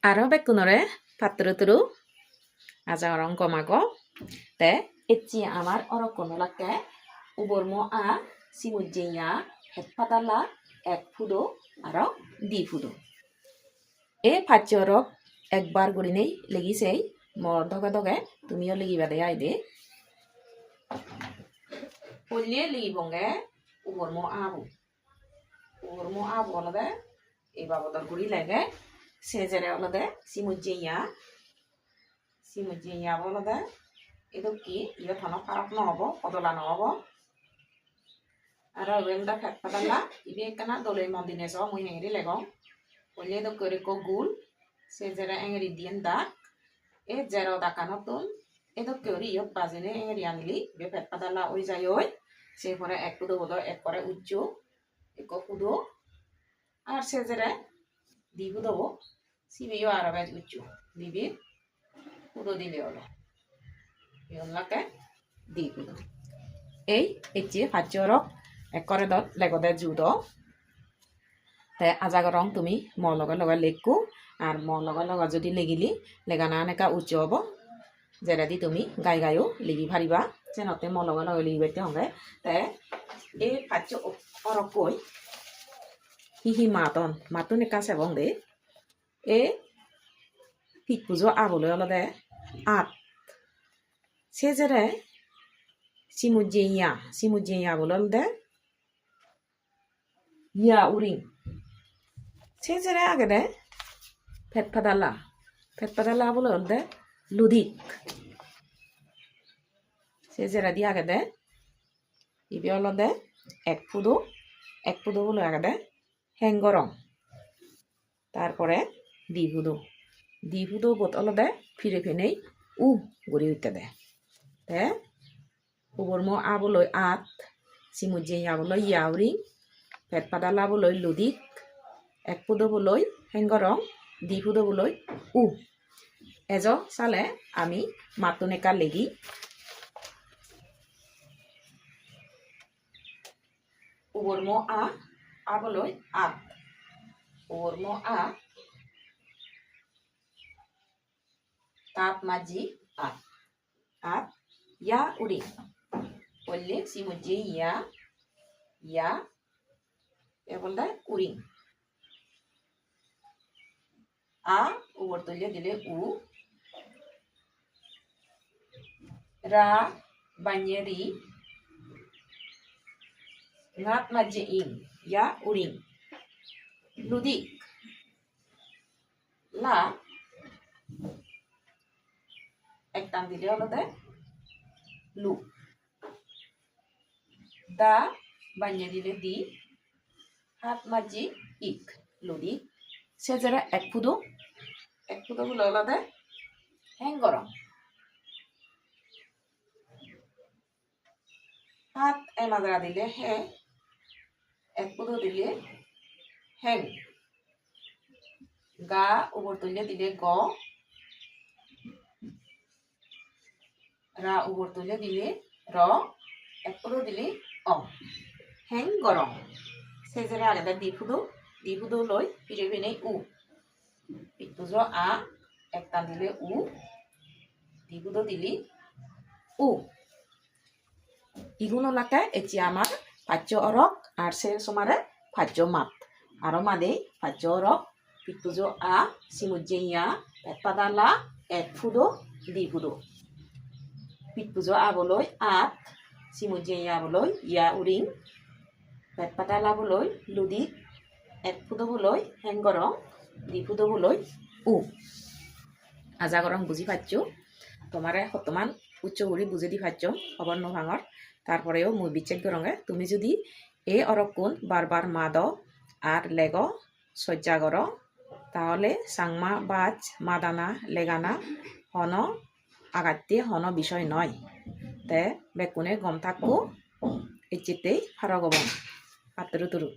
Aro bekunore patru-turu aja orang komago te etchi amar orokonolake ubormo a simujjeya heppadala ek fudo aro di fudo e pachorok ekbar gurinei legisei mor doge doge tumiyo ligibade aide polye ligibonge ubormo abu olode e babodor guri lege sejere olode simujjeya olode edokki iyo thono parap nohobo odola nohobo aro wemda phetpadala ibe ekana doloi mondine so mui hengri legong polye dokkore ko gul sejere engri dien dak e jero dakanotun edokkori iyo bajene engri anili be phetpadala oi jayoi se pore ek pudo bodo ek pore ujjo eko pudo আর সেজেরে দিবু দেবো সিবিও আর base উচ্চু দিবি পুরো দিলে হলো ইউনলাকে দিবু এই এচি ফাজ্জরক একরে দত লেগদে জুদ তে আজাগ রং তুমি মর লগে লগে লেগকু আর মর লগে লগে যদি লেগিলি লেগানা নেকা উচ্চ হব যেটা দি তুমি গাই গায়ও লিগি ভারিবা যেনতে মর লগে লগে লিগিবাইতে হঙ্গে তে এই ফাজ্জ অরক কই hihi maton eka sebong de e pik pujo abolo olode at sejere simujjeya bololde ya uring sejere agede phetpadala bololde ludik sejere di agede ibe olode ek pudo bolo agede হেংগরং তারপরে দিভুদো বোত অলদে ফিরে ফেনেই গড়ি উঠতে দে তে উবরম আবলই আত সিমুজ্জে আবলই ইয়াউরিং পেটপাদাল আবলই লুদিক এক পুদো বলই হেংগরং দিভুদো বলই এজ চালে আমি মাতুনেকা লেগি উবরম aboloy at ormo a tap maji at ya uri olle simujje ya ebolda uri a ubortolye dile u ra banyeri ngat maji ya uring ludik la ektan dile olode lu da banye dile di hat maji ik ludik sejere ek pudo gulo olode hengorong hat emadra dile he এক পুদো দিলে হেং গা উপর তুললে দিলে গ রা উপর তুললে দিলে র এক পুদো দিলে অ হেং গরম সেজেরে আলাদা দিফুদো লই ফিরে ফিনে পিতুজ আ একটা দিলে দিফুদো দিলি ইগুনো লাকে এচি আমার পাচ্য অরক আর সে সমারে পাচ্য মাত আরো মাদে পাচ্য অরক পিতুজো আ সিমুজ্জেয়া পেটপাদালা এক ফুদো দি ফুদো পিতুজো আবলই আত সিমুজ্জেয়া বলই ইয়া উরিং পেটপাদালা বলই লুদি এক ফুদো বলই হেংগরং দি ফুদো বলই আজাগরং বুঝি পাচ্ছ তোমারে বর্তমান উচ্চ গুড়ি বুঝে দি পাচ্ছ খবর নভাঙর তারপরেও মুই বিচ্ছেদ করঙ্গে তুমি যদি এ অরকুন বারবার মাদ আর লেগ সজ্জা কর তাহলে সাংমা বাজ মাদানা লেগানা হন আগাতে হন বিষয় নয় তে বেকুনে গম থাকবো এচিতেই ফারগবন পাত্র তুরু